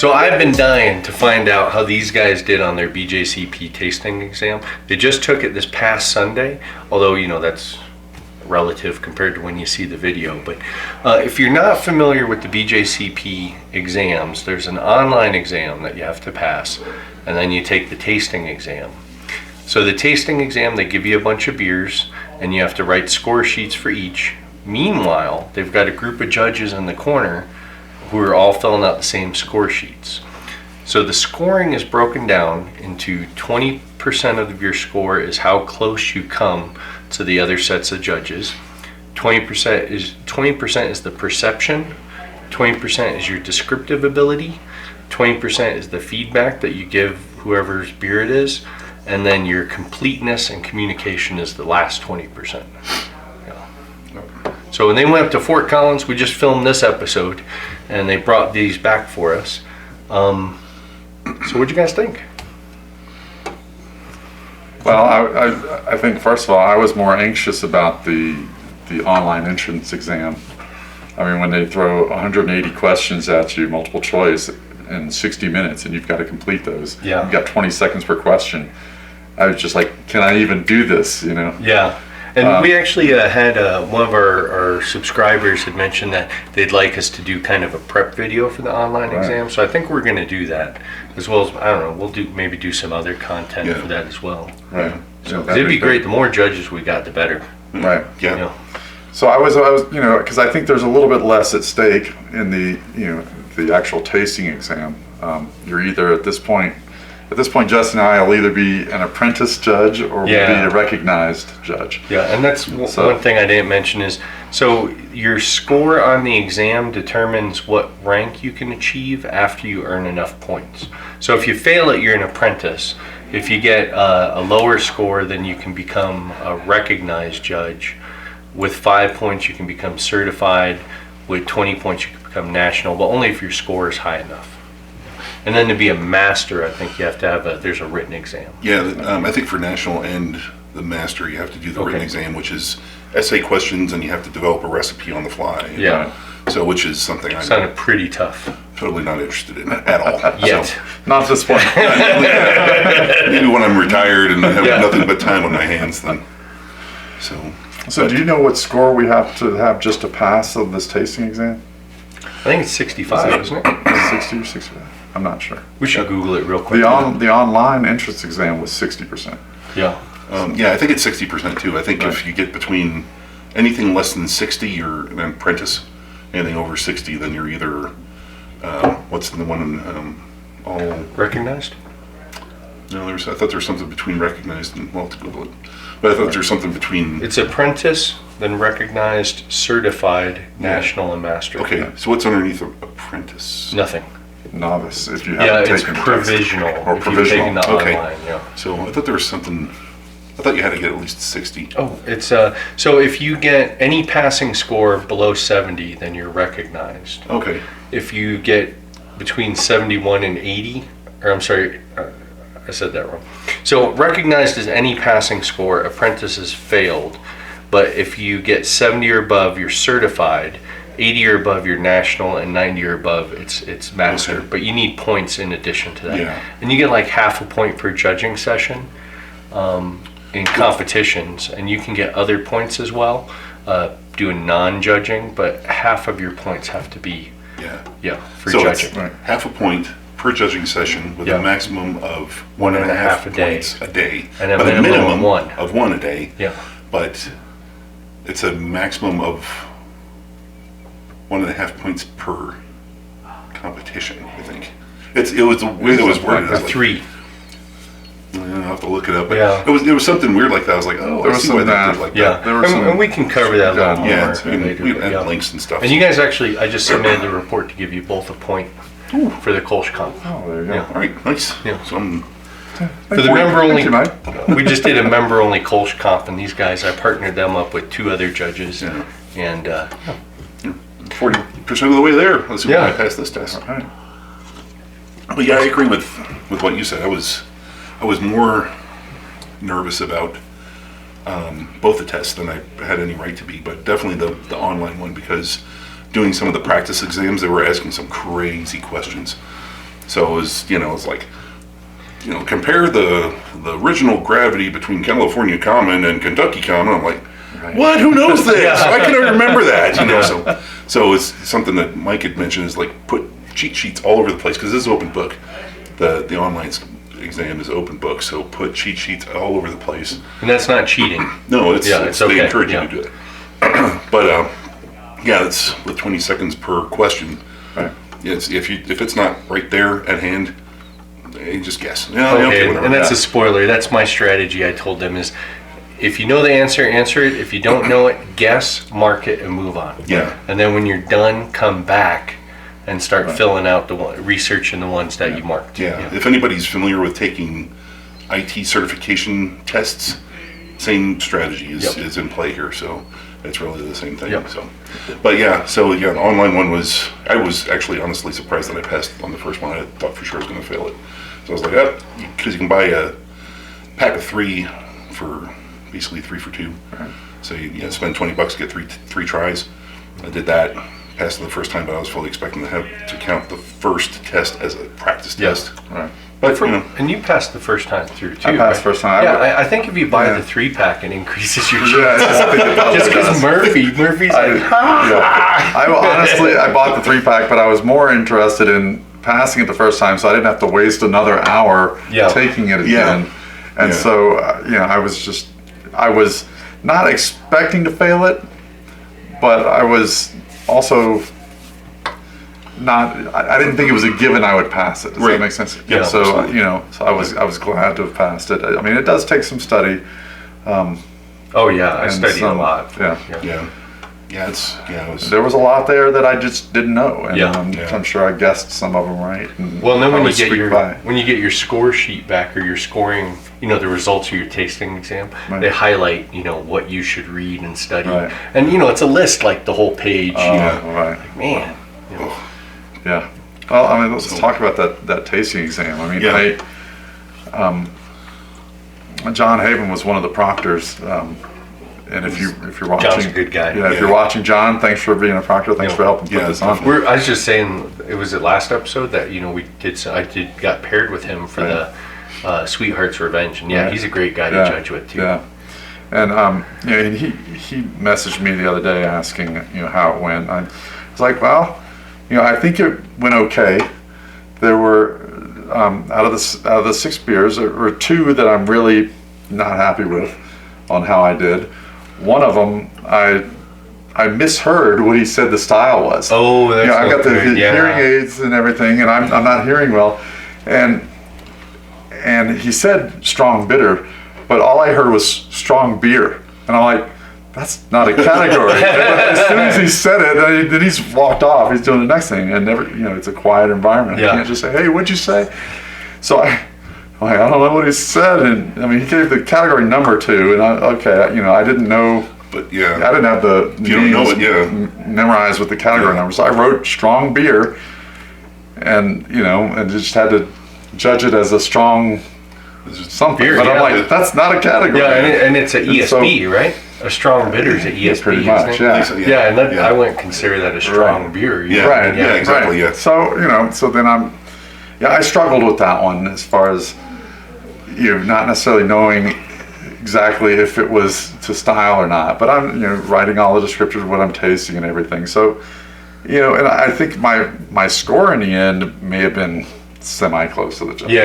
So I've been dying to find out how these guys did on their BJCP tasting exam. They just took it this past Sunday, although, you know, that's relative compared to when you see the video. But if you're not familiar with the BJCP exams, there's an online exam that you have to pass, and then you take the tasting exam. So the tasting exam, they give you a bunch of beers, and you have to write score sheets for each. Meanwhile, they've got a group of judges in the corner who are all filling out the same score sheets. So the scoring is broken down into 20% of your score is how close you come to the other sets of judges. 20% is the perception, 20% is your descriptive ability, 20% is the feedback that you give whoever's beer it is, and then your completeness and communication is the last 20%. So when they went up to Fort Collins, we just filmed this episode, and they brought these back for us. So what'd you guys think? Well, I think, first of all, I was more anxious about the online entrance exam. I mean, when they throw 180 questions at you, multiple choice, in 60 minutes, and you've got to complete those. Yeah. You've got 20 seconds per question. I was just like, can I even do this, you know? Yeah. And we actually had one of our subscribers had mentioned that they'd like us to do kind of a prep video for the online exam. So I think we're going to do that, as well as, I don't know, we'll maybe do some other content for that as well. Right. So it'd be great. The more judges we got, the better. Right. Yeah. You know? So I was, you know, because I think there's a little bit less at stake in the, you know, the actual tasting exam. You're either at this point, Justin and I will either be an apprentice judge or we'll be a recognized judge. Yeah, and that's one thing I didn't mention is, so your score on the exam determines what rank you can achieve after you earn enough points. So if you fail it, you're an apprentice. If you get a lower score, then you can become a recognized judge. With 5 points, you can become certified. With 20 points, you can become national, but only if your score is high enough. And then to be a master, I think you have to have there's a written exam. Yeah, I think for national and the master, you have to do the written exam, which is essay questions, and you have to develop a recipe on the fly. Yeah. So, which is something I'm sounded pretty tough. Totally not interested in at all. Yet. So, not at this point. maybe when I'm retired and I have nothing but time on my hands, then. So do you know what score we have to have just to pass on this tasting exam? I think it's 65, isn't it? 60 or 65? I'm not sure. We should Google it real quick. The online entrance exam was 60%. Yeah. Yeah, I think it's 60% too. I think if you get between anything less than 60, you're an apprentice. Anything over 60, then you're either what's the one all recognized? No, I thought there was something between recognized and to Google it. But I thought there's something between. It's apprentice, then recognized, certified, national, and master. Okay, so what's underneath apprentice? Nothing. Novice, if you haven't taken it's provisional. Or provisional. The online, So I thought there was something. I thought you had to get at least 60. Oh, it's so if you get any passing score below 70, then you're recognized. Okay. If you get between 71 and 80, or I'm sorry, I said that wrong. So recognized is any passing score, apprentice is failed. But if you get 70 or above, you're certified. 80 or above, you're national, and 90 or above, it's master. Okay. But you need points in addition to that. Yeah. And you get like half a point per judging session in competitions, and you can get other points as well, doing non-judging, but half of your points have to be for judging. It's half a point per judging session with a maximum of 1.5 points a day. And a minimum of one a day. Yeah. But it's a maximum of 1.5 points per competition, I think. It was the way it was worded. Or 3. I'll have to look it up. But Yeah. it was something weird like that. I was like, oh, There I was see some why they math. did like Yeah, that. There was and we can cover that a little more later. We had links and stuff. And you guys actually, I just submitted the report to give you both a point for the Kolsch comp. Oh, there you go. Yeah. All right, nice. Yeah. So I'm For the member only, Mike. we just did a member only Kolsch comp, and these guys, I partnered them up with 2 other judges, Yeah. and 40% of the way there. Let's see when I pass this test. All right. But yeah, I agree with what you said. I was more nervous about both the tests than I had any right to be, but definitely the online one, because doing some of the practice exams, they were asking some crazy questions. So it was, it's like, compare the original gravity between California Common and Kentucky Common. I'm like, what? Who knows this? I can remember that. So it's something that Mike had mentioned is like put cheat sheets all over the place because this is open book. The online exam is open book, so put cheat sheets all over the place. And that's not cheating. No, it's okay. They encourage you to do it. But it's with 20 seconds per question. Right. It's if it's not right there at hand, you just guess. Okay, and that's a spoiler. That's my strategy. I told them is, if you know the answer, answer it. If you don't know it, guess, mark it, and move on. Yeah. And then when you're done, come back and start filling out researching the ones that you marked. Yeah. If anybody's familiar with taking IT certification tests, same strategy is in play here. So it's really the same thing. Yep. So, but the online one I was actually honestly surprised that I passed on the first one. I thought for sure I was going to fail it. So I was like, because you can buy a pack of 3 for basically 3 for 2. Right. So you spend $20 to get three tries. I did that, passed it the first time, but I was fully expecting to have to count the first test as a practice test. Right. But and you passed the first time through too. I passed first time. Yeah, I think if you buy the 3-pack, it increases your chances. Yeah, I think it probably Just because does. Murphy's like, I bought the 3-pack, but I was more interested in passing it the first time, so I didn't have to waste another hour taking it again. And so, I was not expecting to fail it, but I was also not. I didn't think it was a given I would pass it. Does that make sense? Yeah. So so I was glad to have passed it. I mean, it does take some study. oh yeah, I studied a lot. Yeah, it was. There was a lot there that I just didn't know, and Yeah. I'm sure I guessed some of them right. And Well, and then when probably you get squeaked by. your your score sheet back or your scoring, the results of your tasting exam, Right. they highlight what you should read and study, Right. and it's a list like the whole page. Right. Man. Yeah. Well, I mean, let's talk about that tasting exam. I mean, John Haven was one of the proctors, and if you're watching, John's a good guy. Yeah, if you're watching, John, thanks for being a proctor. Thanks for helping put this on. I was just saying, it was the last episode that got paired with him for the Sweetheart's Revenge, and he's a great guy to judge with too. Yeah. And and he messaged me the other day asking how it went. I was like, well, I think it went okay. There were out of the 6 beers, there were 2 that I'm really not happy with on how I did. One of them, I misheard what he said the style was. Oh, that's I got the good. hearing aids and everything, and I'm not hearing well, and he said strong bitter, but all I heard was strong beer, and I'm like, that's not a category. As soon as he said it, then he's walked off. He's doing the next thing, and it's a quiet environment. I can't just say, "Hey, what'd you say?" So I don't know what he said, and I mean, he gave the category number 2, and I didn't know. But I didn't have the you don't know it, memorized with the category numbers. So I wrote strong beer, and and just had to judge it as a strong something. Beer, but I'm like, that's not a category. Yeah, and it's an ESB, right? A strong bitter is an ESB, pretty much, isn't it? yeah. And I wouldn't consider that a strong beer. Yeah. Right. Yeah, exactly. Right. Yeah. So so then I struggled with that one as far as not necessarily knowing exactly if it was to style or not, but I'm writing all the descriptions of what I'm tasting and everything. So and I think my score in the end may have been semi close to the judges.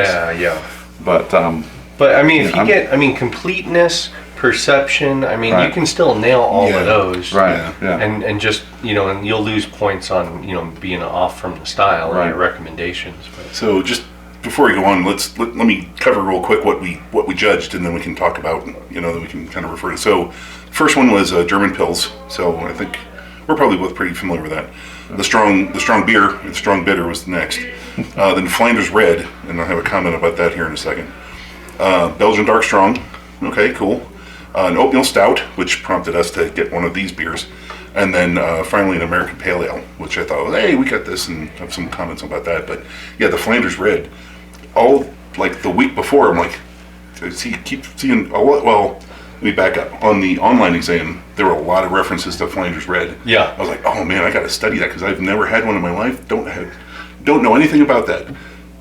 Yeah. But I mean, if you get completeness, perception, I mean, you can still nail all of those. Right. Yeah. And just and you'll lose points on being off from the style and your recommendations. But. So just before we go on, let me cover real quick what we judged, and then we can talk about then we can kind of refer to. So first one was German Pils. So I think we're probably both pretty familiar with that. The strong beer and strong bitter was the next. Then Flanders Red, and I'll have a comment about that here in a second. Belgian Dark Strong. Okay, cool. An oatmeal stout, which prompted us to get one of these beers, and then finally an American Pale Ale, which I thought, hey, we got this, and have some comments about that. But yeah, the Flanders Red, all like the week before, I'm like, keep seeing. Well, let me back up. On the online exam, there were a lot of references to Flanders Red. Yeah, I was like, oh man, I got to study that because I've never had one in my life. Don't know anything about that.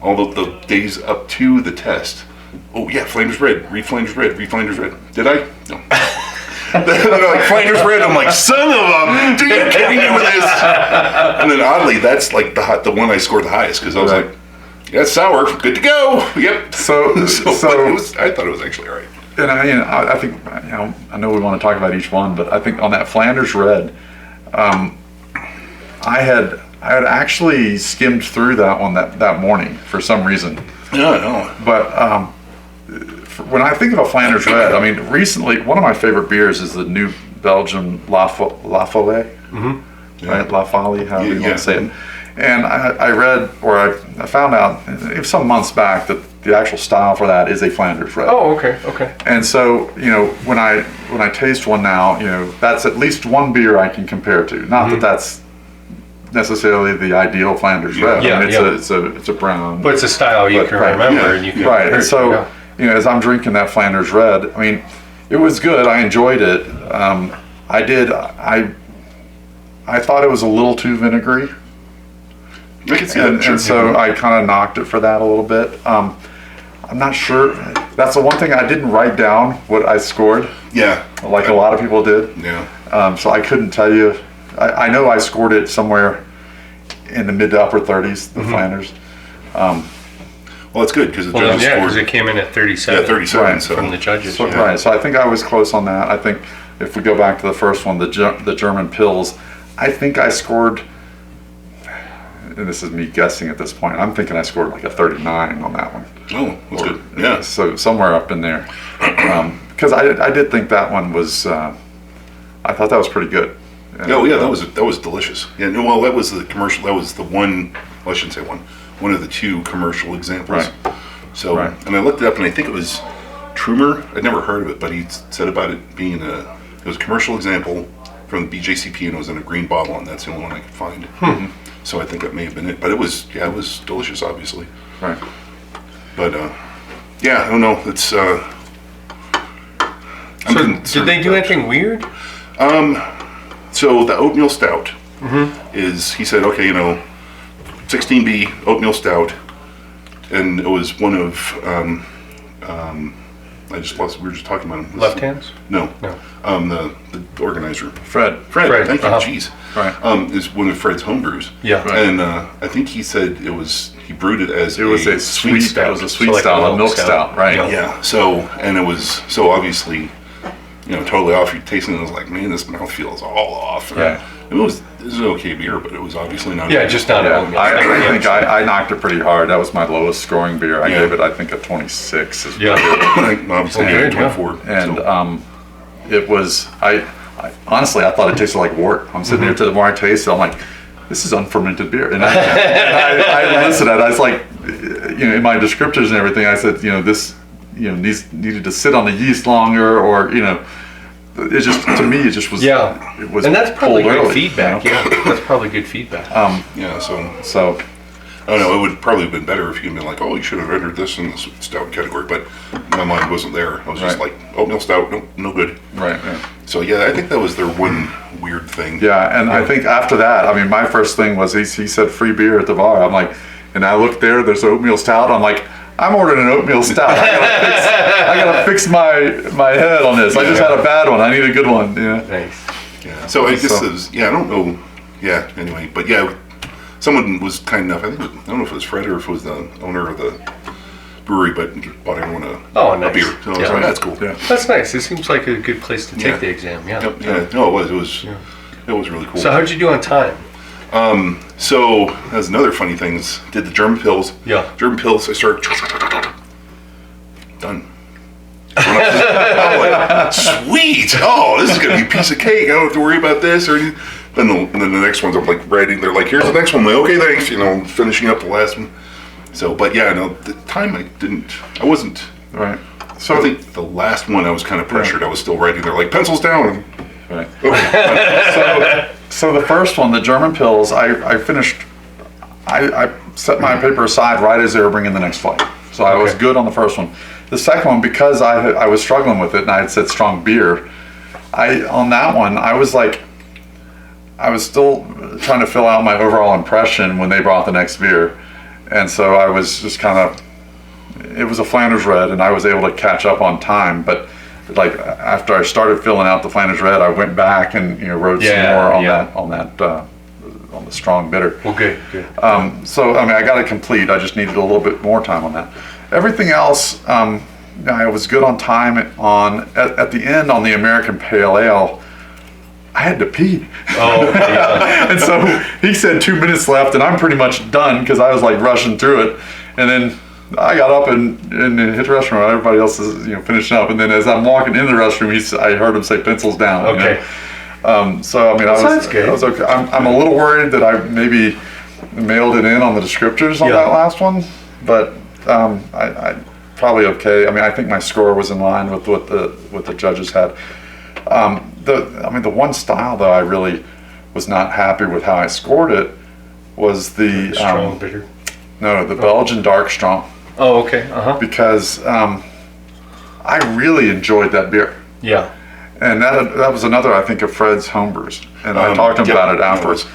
all the days up to the test. Oh yeah, Flanders Red, read Flanders Red, read Flanders Red. Did I? No. They're like, Flanders Red. I'm like, son of a, dude, you're kidding me with this. And then oddly, that's like the one I scored the highest because I was like, yeah, it's sour, good to go. Yep. So I thought it was actually all right. And I think, I know we want to talk about each one, but I think on that Flanders Red, I had actually skimmed through that one that morning for some reason. No. But when I think of a Flanders Red, I mean, recently one of my favorite beers is the New Belgium La Folie, right? La Folie, however you want to say it. And I read, or I found out some months back that the actual style for that is a Flanders Red. Oh, okay. And so, when I taste one now, that's at least one beer I can compare to. Not that that's necessarily the ideal Flanders Red. Yeah, I mean, it's a brown. But it's a style you can remember, and you can right. And so, as I'm drinking that Flanders Red, I mean, it was good. I enjoyed it. I thought it was a little too vinegary. I can see that. And so I kind of knocked it for that a little bit. I'm not sure. That's the one thing I didn't write down what I scored. Yeah. Like a lot of people did. Yeah. So I couldn't tell you. I know I scored it somewhere in the mid to upper 30s, the Flanders. Well, it's good because the judges scored. because it came in at 37. Yeah, 37 right, from the judges. Right. So I think I was close on that. I think if we go back to the first one, the German Pils, I think I scored. And this is me guessing at this point. I'm thinking I scored like a 39 on that one. Oh, that's good. Yeah. So somewhere up in there. Because I did think that one was, I thought that was pretty good. And, oh yeah, that was delicious. Yeah. No, well, that was the commercial. That was the one. Well, I shouldn't say one. One of the two commercial examples. Right. So, and I looked it up, and I think it was Trumer. I'd never heard of it, but he said about it being it was a commercial example from the BJCP, and it was in a green bottle, and that's the only one I could find. So I think that may have been it, but it was delicious, obviously. Right. But yeah, I don't know. It's So did they do anything weird? So the oatmeal stout is, he said, okay, 16B oatmeal stout, and it was one of I just lost. We were just talking about him. Left hands? No. The organizer. Fred. Thank you. Jeez. Right. Is one of Fred's homebrews. Yeah. Right. And I think he said he brewed it as It was a sweet stout. It was a sweet stout, a milk stout, right? Yeah. So, and it was obviously, totally off. You're tasting it, I was like, man, this mouthfeel is all off. Yeah. It was an okay beer, but it was obviously not. Yeah, just not. I think I knocked it pretty hard. That was my lowest scoring beer. I gave it, I think, a 26. Obviously, good, 24. And it was. I honestly, I thought it tasted like wort. I'm sitting there to the more I taste it, I'm like, this is unfermented beer. And I listened. I was like, in my descriptors and everything, I said, this, needed to sit on the yeast longer, or it just, to me, it just was. Yeah. It was, and that's probably good early, feedback. Yeah, that's probably good feedback. Yeah. So. I don't know, it would probably have been better if you'd been like, oh, you should have entered this in the stout category, but my mind wasn't there. I was just like, oatmeal stout, no good. Right. Yeah. So yeah, I think that was their one weird thing. Yeah, and I think after that, I mean, my first thing was he said free beer at the bar. I'm like, and I looked there's oatmeal stout. I'm like, I'm ordering an oatmeal stout. I gotta fix my head on this. I just had a bad one. I need a good one. Yeah. Nice. Yeah. So I guess it was, I don't know. Yeah. Anyway, but yeah. Someone was kind enough, I don't know if it was Fred or if it was the owner of the brewery, but bought everyone a beer. So I was like, that's cool. Yeah. That's nice. It seems like a good place to take the exam. Yeah. Yep. Yeah. No, it was really cool. So how'd you do on time? So that's another funny thing. Did the German Pils. Yeah. German Pils, I started done. I'm like, sweet. Oh, this is gonna be a piece of cake. I don't have to worry about this or anything. And then the next ones I'm like writing. They're like, here's the next one. I'm like, okay, thanks. Finishing up the last one. So, but yeah, no, the time I wasn't. Right. So I think the last one I was kind of pressured. I was still writing. They're like, pencils down. Right. So the first one, the German Pils, I finished. I set my paper aside right as they were bringing the next flight. So I was good on the first one. The second one, because I was struggling with it and I had said strong beer, on that one I was still trying to fill out my overall impression when they brought the next beer, And so I was just kind of, it was a Flanders Red, and I was able to catch up on time. But like after I started filling out the Flanders Red, I went back and wrote some more on the strong bitter. Well, good. So I mean, I got it complete. I just needed a little bit more time on that. Everything else, I was good on time. At the end on the American Pale Ale, I had to pee. Oh, yeah. And so he said 2 minutes left, and I'm pretty much done because I was like rushing through it. And then I got up and hit the restroom while everybody else is finishing up. And then as I'm walking in the restroom, I heard him say pencils down. Okay. So I mean, That's good. I was okay. I'm a little worried that I maybe mailed it in on the descriptors on that last one, but I probably okay. I mean, I think my score was in line with what the judges had. The one style though I really was not happy with how I scored it was the strong bitter. No, the Belgian dark strong. Oh, okay. Because I really enjoyed that beer. Yeah. And that was another, I think, of Fred's homebrews, and I talked to him about it afterwards.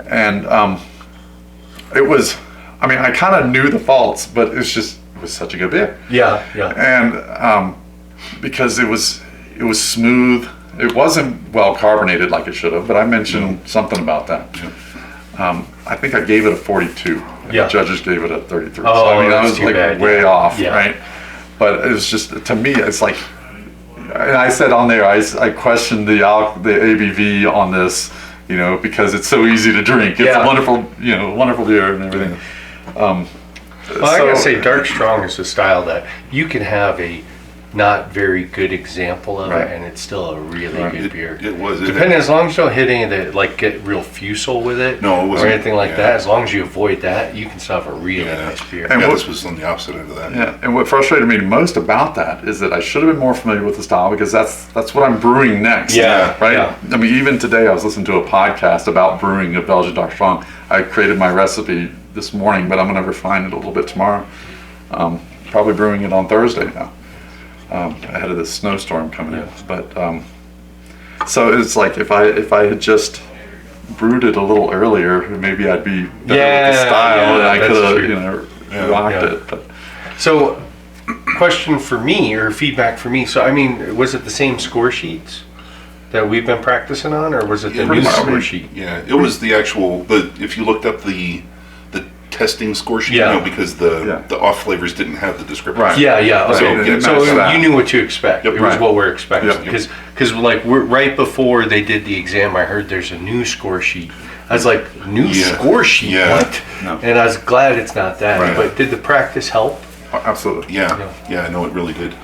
And it was, I mean, I kind of knew the faults, but it was such a good beer. Yeah. And because it was smooth, it wasn't well carbonated like it should have, but I mentioned something about that. I think I gave it a 42. And the judges gave it a 33. Oh, so I mean, I was like bad, way off, yeah. right? But it was just, to me, it's like, and I said on there, I questioned the ABV on this, because it's so easy to drink. It's a wonderful, wonderful beer and everything. Well, I gotta say, dark strong is a style that you can have a not very good example of it, and it's still a really good beer. It was. Depending, as long as you don't hit any of the, like, get real fusel with it, No, it wasn't. or anything like that. As long as you avoid that, you can still have a really nice beer. And this was on the opposite end of that. Yeah, and what frustrated me most about that is that I should have been more familiar with the style, because that's what I'm brewing next. Yeah, right. yeah. I mean, even today I was listening to a podcast about brewing a Belgian dark strong. I created my recipe this morning, but I'm going to refine it a little bit tomorrow. Probably brewing it on Thursday now, ahead of the snowstorm coming in. But so it's like if I had just brewed it a little earlier, maybe I'd be better with the style, and I could have rocked it. But So, question for me, or feedback for me. So, I mean, was it the same score sheets that we've been practicing on, or was it the new score sheet? Yeah, it was the actual. If you looked up the testing score sheet, because the off flavors didn't have the descriptors. Right. Yeah. Okay. So that. you knew what to expect. Yep, it was right. what we're expecting. Yep. Because like right before they did the exam, I heard there's a new score sheet. I was like, new score sheet? Yeah. What? No. And I was glad it's not that. Right. But did the practice help? absolutely. Yeah, no, it really did.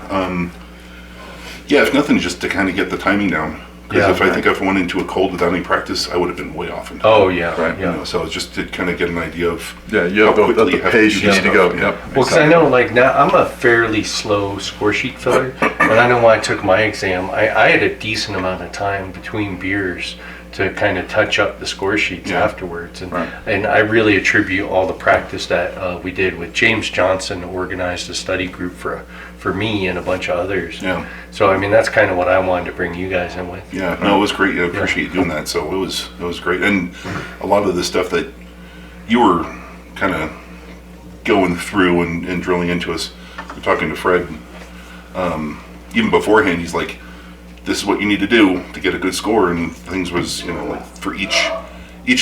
If nothing, just to kind of get the timing down. Because I think if I went into a cold without any practice, I would have been way off. Oh yeah, Right. Yeah. So it's just to kind of get an idea of You have the pace you need to go. Yep. Well, because I know, like, now I'm a fairly slow score sheet filler, and I know when I took my exam, I had a decent amount of time between beers to kind of touch up the score sheets afterwards, and I really attribute all the practice that we did with James Johnson, organized a study group for me and a bunch of others. Yeah. So I mean, that's kind of what I wanted to bring you guys in with. Yeah, no, it was great. I appreciate you doing that. So it was great, and a lot of the stuff that you were kind of going through and drilling into us. We're talking to Fred, even beforehand. He's like, "This is what you need to do to get a good score," and things was like for each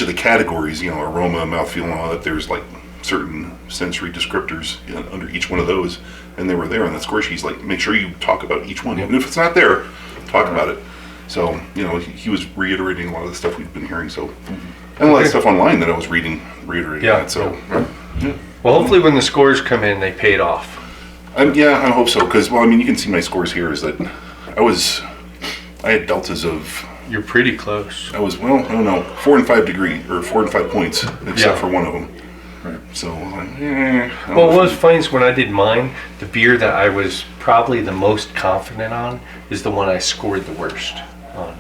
of the categories, aroma, mouthfeel, and all that. There's like certain sensory descriptors under each one of those, and they were there on that score sheet. He's like, make sure you talk about each one, and if it's not there, talk about it. So he was reiterating a lot of the stuff we've been hearing. So and a lot of stuff online that I was reiterating that. So Well, hopefully when the scores come in, they paid off. I hope so, because you can see my scores here. Is that I had deltas of. You're pretty close. I was I don't know, 4 and 5 degree or 4 and 5 points, except for one of them. Right. So, well, what was funny is when I did mine, the beer that I was probably the most confident on is the one I scored the worst on.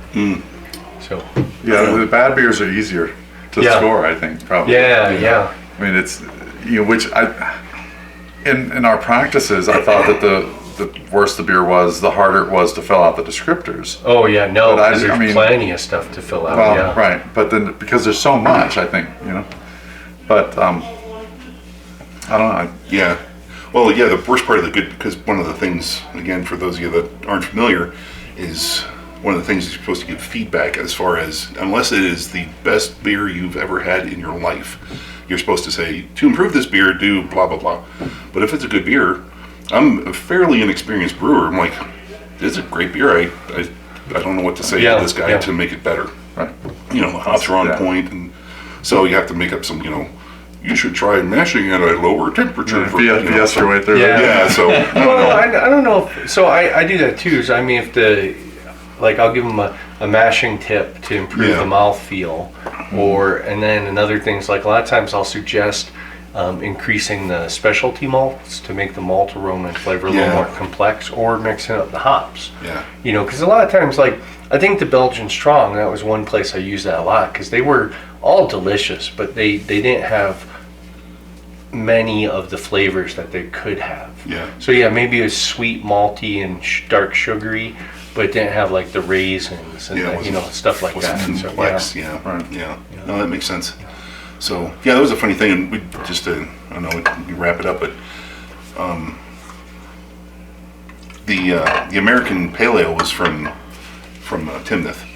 So. Yeah, the bad beers are easier to score, I think, probably. Yeah. I mean, it's which in our practices, I thought that the worse the beer was, the harder it was to fill out the descriptors. Oh yeah, no, But because there's plenty of stuff to fill out. Well, right, but then because there's so much, I think, but I don't know. Yeah. Well, yeah, the worst part of the good, because one of the things, again, for those of you that aren't familiar, is one of the things is you're supposed to give feedback as far as, unless it is the best beer you've ever had in your life, you're supposed to say, to improve this beer, do blah, blah, blah. But if it's a good beer, I'm a fairly inexperienced brewer. I'm like, this is a great beer. I don't know what to say to this guy to make it better. Right. You know, the hops are on point, and so you have to make up some, you know, you should try mashing at a lower temperature. Yes, your way through it. Yeah, so Well, I don't know. So I do that too. So I mean, I'll give them a mashing tip to improve the mouthfeel, and then another thing's like a lot of times I'll suggest increasing the specialty malts to make the malt aroma and flavor a little more complex, or mixing up the hops. Yeah. You know, because a lot of times, like I think the Belgian Strong, that was one place I used that a lot because they were all delicious, but they didn't have many of the flavors that they could have. Yeah. So yeah, maybe it was sweet, malty, and dark sugary, but it didn't have like the raisins and stuff like that. Complex. So, yeah. No, that makes sense. So yeah, that was a funny thing, and we just I don't know, we wrap it up, but the American Pale Ale was from Timnath,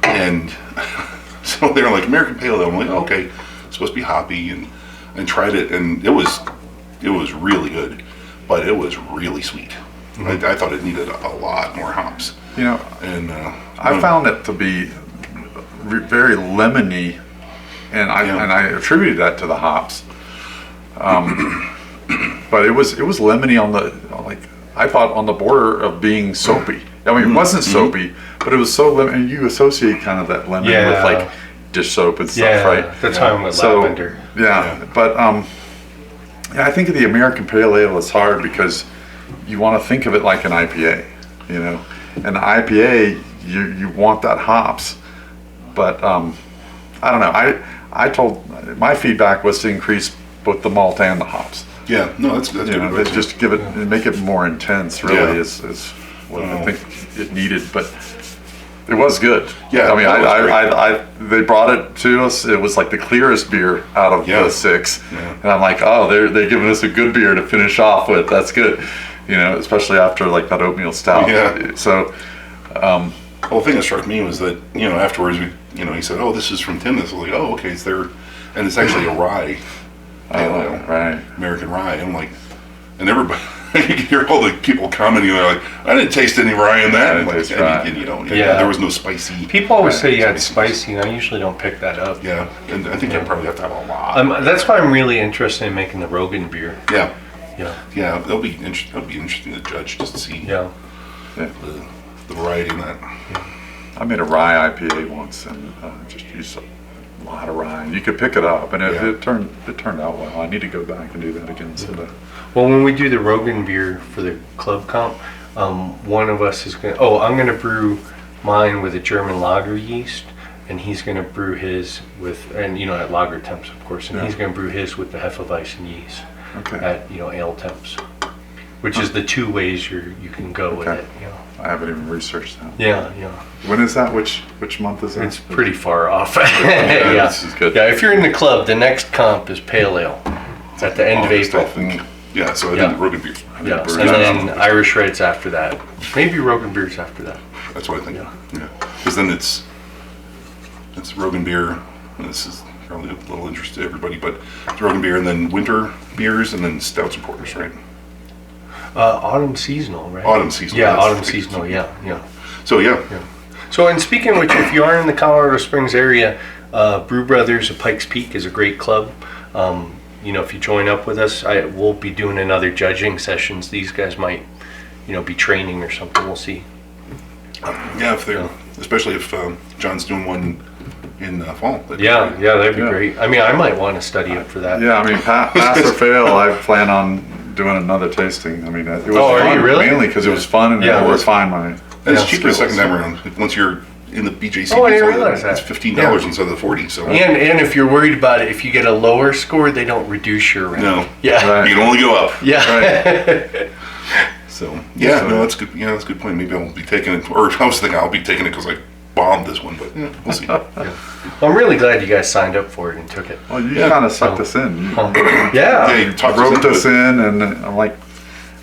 and so they were like American Pale Ale. I'm like, okay, it's supposed to be hoppy, and tried it, and it was really good, but it was really sweet. Mm-hmm. I thought it needed a lot more hops. You know, and I found it to be very lemony, and I attributed that to the hops. But it was lemony I thought on the border of being soapy. I mean, it wasn't soapy, but it was so lemony. You associate kind of that lemon with like dish soap and stuff, right? That's how I'm with lavender. But I think of the American Pale Ale is hard because you want to think of it like an IPA, you know. And the IPA, you want that hops, but I don't know. I told my feedback was to increase both the malt and the hops. Yeah, no, that's good. Know, just give it, make it more intense. Really, is what I think it needed, but it was good. Yeah, I mean, they brought it to us. It was like the clearest beer out of the 6, and I'm like, oh, they're giving us a good beer to finish off with. That's good, you know, especially after like that oatmeal stout. Yeah. So, well, the thing that struck me was that, you know, afterwards he said, oh, this is from Timnath. I was like, oh, okay, it's there, and it's actually a rye. Right. American rye. I'm like, and everybody, you can hear all the people commenting. They're like, I didn't taste any rye in that. There was no spicy. People always say you had spicy, and I usually don't pick that up. Yeah, and I think you probably have to have a lot. That's why I'm really interested in making the Rogan beer. Yeah. Yeah. That'll be interesting to judge, just to see the variety in that. Yeah. I made a rye IPA once, and just used a lot of rye. You could pick it up, and it turned out well. I need to go back and do that again someday. Well, when we do the Rogan beer for the club comp, one of us is going to, I'm going to brew mine with a German lager yeast, and he's going to brew his with, and at lager temps, of course, and he's going to brew his with the Hefeweizen yeast at, ale temps, which is the 2 ways you can go with it. I haven't even researched that. Yeah. When is that? Which month is that? It's pretty far off. This is good. Yeah, if you're in the club, the next comp is Pale Ale. It's at the end of April. Yeah, so I think Rogan beers. Yeah, and then Irish Reds after that. Maybe Rogan beers after that. That's what I think. Yeah, because then it's Rogan beer. And this is probably a little interest to everybody, but it's Rogan beer, and then winter beers, and then stouts and porters, right? Autumn seasonal, right? Autumn seasonal. Yeah, autumn seasonal. Yeah. So So, and speaking of which, if you are in the Colorado Springs area, Brew Brothers of Pikes Peak is a great club. If you join up with us, we'll be doing another judging sessions. These guys might, be training or something. We'll see. Yeah, if they're, especially if John's doing one in fall. That'd be great. I mean, I might want to study up for that. Yeah, I mean, pass or fail, I plan on doing another tasting. I mean, it was fun, are you really? Mainly because it was fun and it was fine. And it's cheaper the second time around. Once you're in the BJCP, I didn't realize that. It's $15 instead of the $40. So and if you're worried about it, if you get a lower score, they don't reduce your rank. No. Yeah. Right. You can only go up. Yeah. Right. So no, that's good. Yeah, that's a good point. Maybe I'll be taking it, or I was thinking I'll be taking it because I bombed this one, but yeah, we'll see. Well, I'm really glad you guys signed up for it and took it. Well, you kind of sucked us in. You Yeah, you talked roped us in, and I'm like,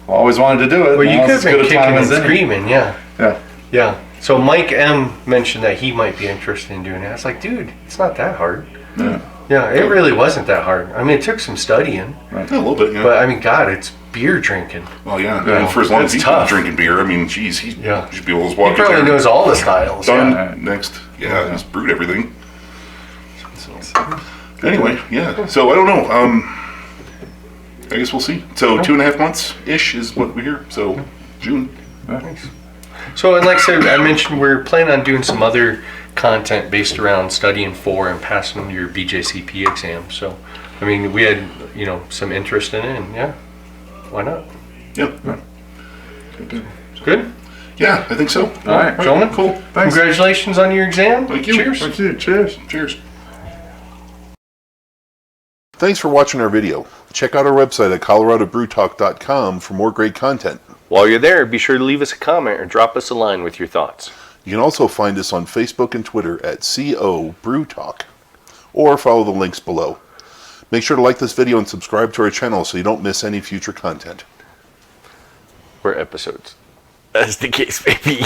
I always wanted to do it. Well, you Now could it's have as been good a time kicking and as any. screaming, yeah. Yeah. Yeah. So Mike M mentioned that he might be interested in doing it. I was like, dude, it's not that hard. Yeah. Yeah, it really wasn't that hard. I mean, it took some studying, Yeah, a little bit, yeah. but I mean, God, it's beer drinking. Well, yeah. Yeah. And for as long as It's he's tough. been drinking beer, I mean, geez, he Yeah. should be able to He walk in probably there. knows all the styles. Done. Yeah. Next. Yeah, he's brewed everything. So, anyway, yeah. So I don't know. I guess we'll see. So 2.5 months ish is what we hear. So June. Nice. So, and like I said, I mentioned we're planning on doing some other content based around studying for and passing your BJCP exam. So, I mean, we had, some interest in it, and yeah, why not? Yeah. Good? Yeah, I think so. All right, gentlemen. Cool. Thanks. Congratulations on your exam. Thank you. Cheers. Thank you. Cheers. Cheers. Thanks for watching our video. Check out our website at coloradobrewtalk.com for more great content. While you're there, be sure to leave us a comment or drop us a line with your thoughts. You can also find us on Facebook and Twitter at CO Brew Talk, or follow the links below. Make sure to like this video and subscribe to our channel so you don't miss any future content. Or episodes, as the case may be.